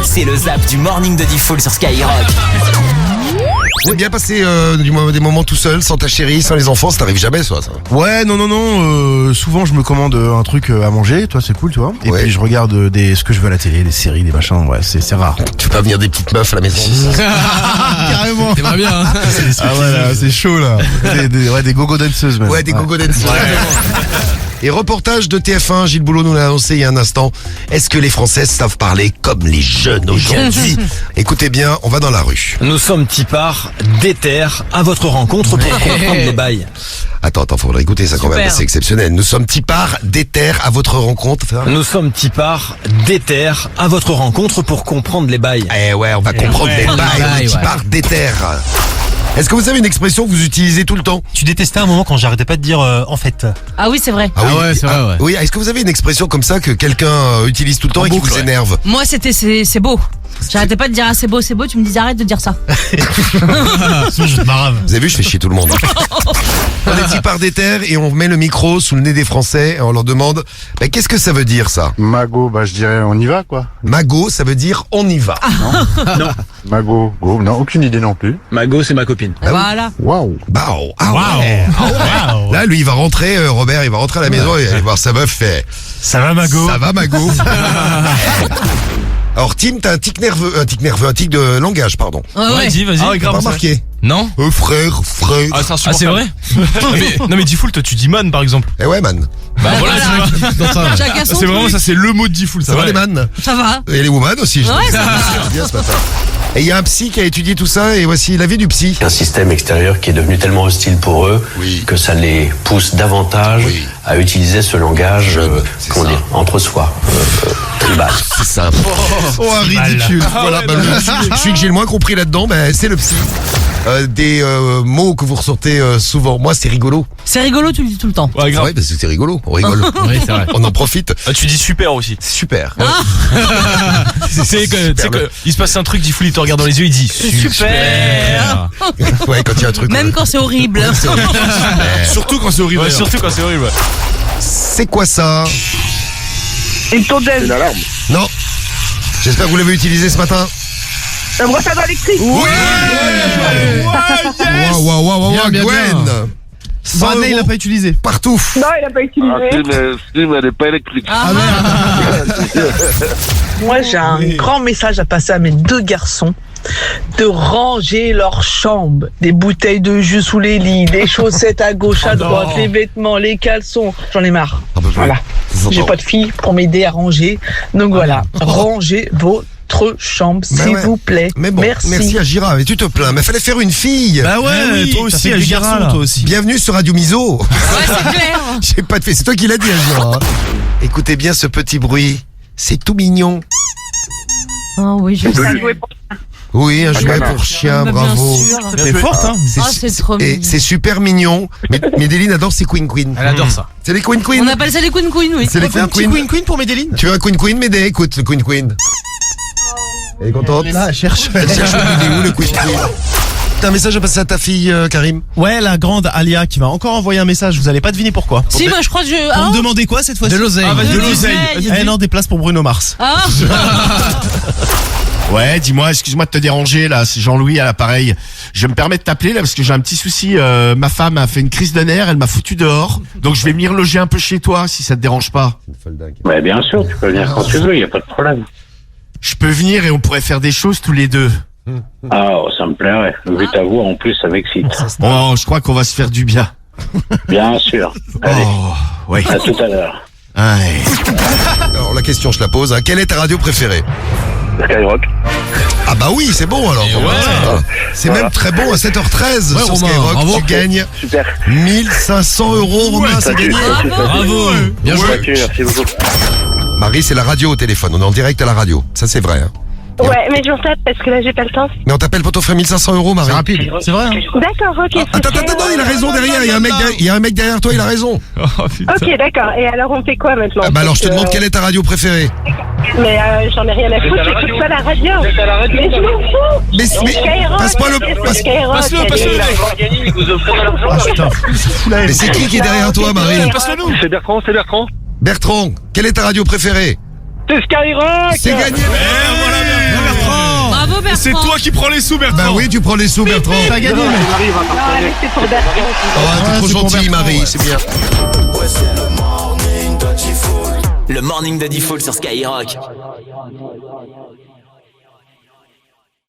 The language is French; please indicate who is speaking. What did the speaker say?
Speaker 1: C'est le zap du morning de Diffoul sur Skyrock.
Speaker 2: Vous avez bien passé des moments tout seul, sans ta chérie, sans les enfants, ça t'arrive jamais ça.
Speaker 3: Ouais, non, souvent je me commande un truc à manger, toi c'est cool, tu vois. Et
Speaker 2: Ouais.
Speaker 3: puis je regarde ce que je veux à la télé, des séries, des machins, ouais, c'est rare.
Speaker 2: Tu peux pas venir des petites meufs à la maison.
Speaker 3: Carrément.
Speaker 4: T'aimerais bien, hein.
Speaker 3: Ah ouais, là, c'est chaud là. Des gogo danseuses même.
Speaker 2: Ouais, des gogo dancers. Et reportage de TF1, Gilles Boulot nous l'a annoncé il y a un instant. Est-ce que les Françaises savent parler comme les jeunes aujourd'hui? Écoutez bien, on va dans la rue.
Speaker 5: Nous sommes Tipar, déter, à votre rencontre pour comprendre les bails.
Speaker 2: Attends, faudrait écouter ça quand même,
Speaker 6: Super.
Speaker 2: c'est exceptionnel. Nous sommes Tipar, déter à votre rencontre.
Speaker 5: Nous sommes Tipar, déter, à votre rencontre pour comprendre les bails.
Speaker 2: Eh ouais, on va comprendre les bails, Tipar, déter. Est-ce que vous avez une expression que vous utilisez tout le temps?
Speaker 7: Tu détestais un moment quand j'arrêtais pas de dire en fait.
Speaker 6: Ah oui, c'est vrai.
Speaker 4: Ah ouais, c'est vrai, ouais.
Speaker 2: Oui, est-ce que vous avez une expression comme ça que quelqu'un utilise tout le temps et qui vous énerve?
Speaker 6: Moi, c'était c'est beau. J'arrêtais pas de dire ah c'est beau, tu me disais arrête de dire ça.
Speaker 7: Sinon je te marave.
Speaker 2: Vous avez vu, je fais chier tout le monde. On est Tipar déter et on met le micro sous le nez des Français et on leur demande qu'est-ce que ça veut dire ça?
Speaker 8: Mago, je dirais on y va quoi.
Speaker 2: Mago, ça veut dire on y va.
Speaker 8: Mago, go, non, aucune idée non plus.
Speaker 5: Mago, c'est ma copine.
Speaker 2: Ah oui.
Speaker 6: Voilà.
Speaker 8: Waouh.
Speaker 2: Bah, ah ouais.
Speaker 7: Waouh.
Speaker 2: Là, lui, il va rentrer, Robert, il va rentrer à la maison et il va aller voir sa meuf fait.
Speaker 7: Ça va Mago?
Speaker 2: Ça va, Mago? Alors, Tim, t'as un tic de langage, pardon.
Speaker 6: Ouais.
Speaker 4: Vas-y.
Speaker 2: T'as pas remarqué?
Speaker 4: Non?
Speaker 2: Frère.
Speaker 4: Ah, c'est vrai? Non mais Diffoul, toi tu dis man par exemple.
Speaker 2: Eh ouais, man.
Speaker 4: Bah voilà, tu vois.
Speaker 6: Chacun son
Speaker 4: C'est vraiment
Speaker 6: truc.
Speaker 4: ça, c'est le mot de Diffoul.
Speaker 2: Ça va, les man?
Speaker 6: Ça va.
Speaker 2: Et les woman aussi, je
Speaker 6: Ouais,
Speaker 2: trouve.
Speaker 6: ça va.
Speaker 2: C'est bien ce matin. Et il y a un psy qui a étudié tout ça et voici l'avis du psy.
Speaker 9: Un système extérieur qui est devenu tellement hostile pour eux
Speaker 2: Oui.
Speaker 9: que ça les pousse davantage
Speaker 2: Oui.
Speaker 9: à utiliser ce langage,
Speaker 2: c'est ça.
Speaker 9: entre soi, tribal.
Speaker 2: C'est ça. Oh, ridicule. Voilà,
Speaker 4: ouais,
Speaker 2: bah, celui que j'ai le moins compris là-dedans, c'est le psy. Des mots que vous ressortez souvent. Moi, c'est rigolo.
Speaker 6: C'est rigolo, tu le dis tout le temps.
Speaker 4: Ouais, grave.
Speaker 2: Ouais, parce que c'est rigolo. On rigole.
Speaker 4: Oui, c'est vrai.
Speaker 2: On en profite.
Speaker 4: Ah, tu dis super aussi.
Speaker 2: C'est super.
Speaker 4: C'est que, tu sais que, il se passe un truc, Diffoul, il te regarde dans les yeux, il dit super.
Speaker 2: Ouais, quand il y a un truc.
Speaker 6: Même quand c'est horrible.
Speaker 4: Surtout quand c'est horrible. Ouais, surtout quand c'est horrible.
Speaker 2: C'est quoi ça?
Speaker 10: Une tondeuse.
Speaker 8: C'est l'alarme.
Speaker 2: Non. J'espère que vous l'avez utilisé ce matin.
Speaker 10: Un brosse à dents électrique.
Speaker 2: Waouh,
Speaker 4: Bien,
Speaker 2: Gwen. 100
Speaker 3: Bradley, il
Speaker 2: euros
Speaker 3: l'a pas utilisé.
Speaker 2: partout.
Speaker 10: Non, il n'a pas utilisé.
Speaker 8: mais elle n'est pas électrique.
Speaker 6: Ah,
Speaker 11: Moi, j'ai un grand message à passer à mes deux garçons de ranger leur chambre, des bouteilles de jus sous les lits, des chaussettes à gauche, à droite, les vêtements, les caleçons. J'en ai marre. Voilà. J'ai pas de fille pour m'aider à ranger. Donc voilà, rangez votre chambre, s'il vous plaît.
Speaker 2: Mais bon, merci à Gira. Et tu te plains, mais fallait faire une fille.
Speaker 3: Bah ouais, toi aussi, à Gira, toi aussi.
Speaker 2: Bienvenue sur Radio Miso.
Speaker 6: ouais, c'est clair.
Speaker 2: J'ai pas de fait. C'est toi qui l'as dit, Gira. Écoutez bien ce petit bruit. C'est tout mignon.
Speaker 6: Oh oui, je sais.
Speaker 2: Oui, un jouet pour chien,
Speaker 6: Bah,
Speaker 2: bravo.
Speaker 6: bien sûr.
Speaker 3: C'est forte, hein.
Speaker 6: Ah, c'est trop
Speaker 2: Et
Speaker 6: mignon.
Speaker 2: c'est super mignon. Mais Médéline adore ses Queen.
Speaker 4: Elle adore ça.
Speaker 2: C'est les Queen.
Speaker 6: On appelle ça les Queen, oui.
Speaker 2: C'est les Queen.
Speaker 3: Queen pour Médéline.
Speaker 2: Tu veux un Queen, Médé? Écoute, le Queen. Elle est contente?
Speaker 3: Là, elle cherche.
Speaker 2: Elle cherche il est où le Queen. T'as un message à passer à ta fille, Karim?
Speaker 3: Ouais, la grande Alia qui m'a encore envoyé un message, vous allez pas deviner pourquoi.
Speaker 6: Si, moi je crois que je.
Speaker 3: Pour
Speaker 6: Ah,
Speaker 3: me demander quoi cette fois-ci?
Speaker 4: De l'oseille.
Speaker 3: Ah, vas-y,
Speaker 6: De
Speaker 3: de l'oseille.
Speaker 6: l'oseille.
Speaker 3: Eh non, des places pour Bruno Mars.
Speaker 6: ah.
Speaker 3: Ouais, dis-moi, excuse-moi de te déranger là, c'est Jean-Louis à l'appareil. Je me permets de t'appeler là parce que j'ai un petit souci. Ma femme a fait une crise de nerfs, elle m'a foutu dehors. Donc je vais venir loger un peu chez toi si ça te dérange pas.
Speaker 9: Mais bien sûr, tu peux venir quand tu veux, il n'y a pas de problème.
Speaker 3: Je peux venir et on pourrait faire des choses tous les deux.
Speaker 9: Ah, ça me plairait. Vu ta voix, en plus, ça m'excite.
Speaker 3: Oh, je crois qu'on va se faire du bien.
Speaker 9: Bien sûr. Allez,
Speaker 3: Oh, ouais.
Speaker 9: à tout à l'heure.
Speaker 3: Ouais.
Speaker 2: Alors la question, je la pose. Hein. Quelle est ta radio préférée?
Speaker 9: Skyrock.
Speaker 2: Ah bah oui, c'est bon alors.
Speaker 4: ouais.
Speaker 2: C'est même très bon à 7h13
Speaker 4: Ouais,
Speaker 2: sur
Speaker 4: Romain,
Speaker 2: Skyrock.
Speaker 4: bravo.
Speaker 2: Tu gagnes
Speaker 9: Super.
Speaker 2: 1500 euros, Romain, c'est gagné.
Speaker 4: Bravo. Bien joué.
Speaker 9: Merci beaucoup.
Speaker 2: Marie, c'est la radio au téléphone. On est en direct à la radio. Ça, c'est vrai. Hein.
Speaker 10: Ouais, mais je m'en tape parce que là, j'ai pas le temps.
Speaker 2: Mais on t'appelle pour t'offrir 1500 euros, Marie.
Speaker 3: C'est rapide. C'est vrai, hein.
Speaker 10: D'accord, ok.
Speaker 2: Attends, il a raison derrière. Il y a un mec derrière toi, il a raison.
Speaker 10: Ok, d'accord. Et alors, on fait quoi maintenant?
Speaker 2: Ah bah alors, je te demande quelle est ta radio préférée.
Speaker 10: Mais j'en ai rien à foutre, j'écoute pas la radio. Mais je m'en fous.
Speaker 2: Mais
Speaker 10: Skyrock,
Speaker 2: passe-moi le.
Speaker 10: c'est Skyrock,
Speaker 4: Passe-le.
Speaker 3: Ah putain.
Speaker 2: Mais c'est qui est derrière toi, Marie?
Speaker 4: Passe-le nous.
Speaker 8: C'est Bertrand.
Speaker 2: Bertrand, quelle est ta radio préférée?
Speaker 10: C'est Skyrock.
Speaker 2: C'est gagné.
Speaker 4: Voilà,
Speaker 6: Bertrand.
Speaker 4: C'est toi qui prends les sous, Bertrand.
Speaker 2: Bah oui, tu prends les sous, Bertrand.
Speaker 3: T'as gagné, mec.
Speaker 10: Non, allez, c'est pour Bertrand.
Speaker 2: Oh, t'es
Speaker 3: Ouais,
Speaker 2: trop
Speaker 3: c'est pour
Speaker 2: gentil,
Speaker 3: Bertrand,
Speaker 2: Marie,
Speaker 3: ouais.
Speaker 2: c'est bien.
Speaker 1: Le morning de Diffoul sur Skyrock.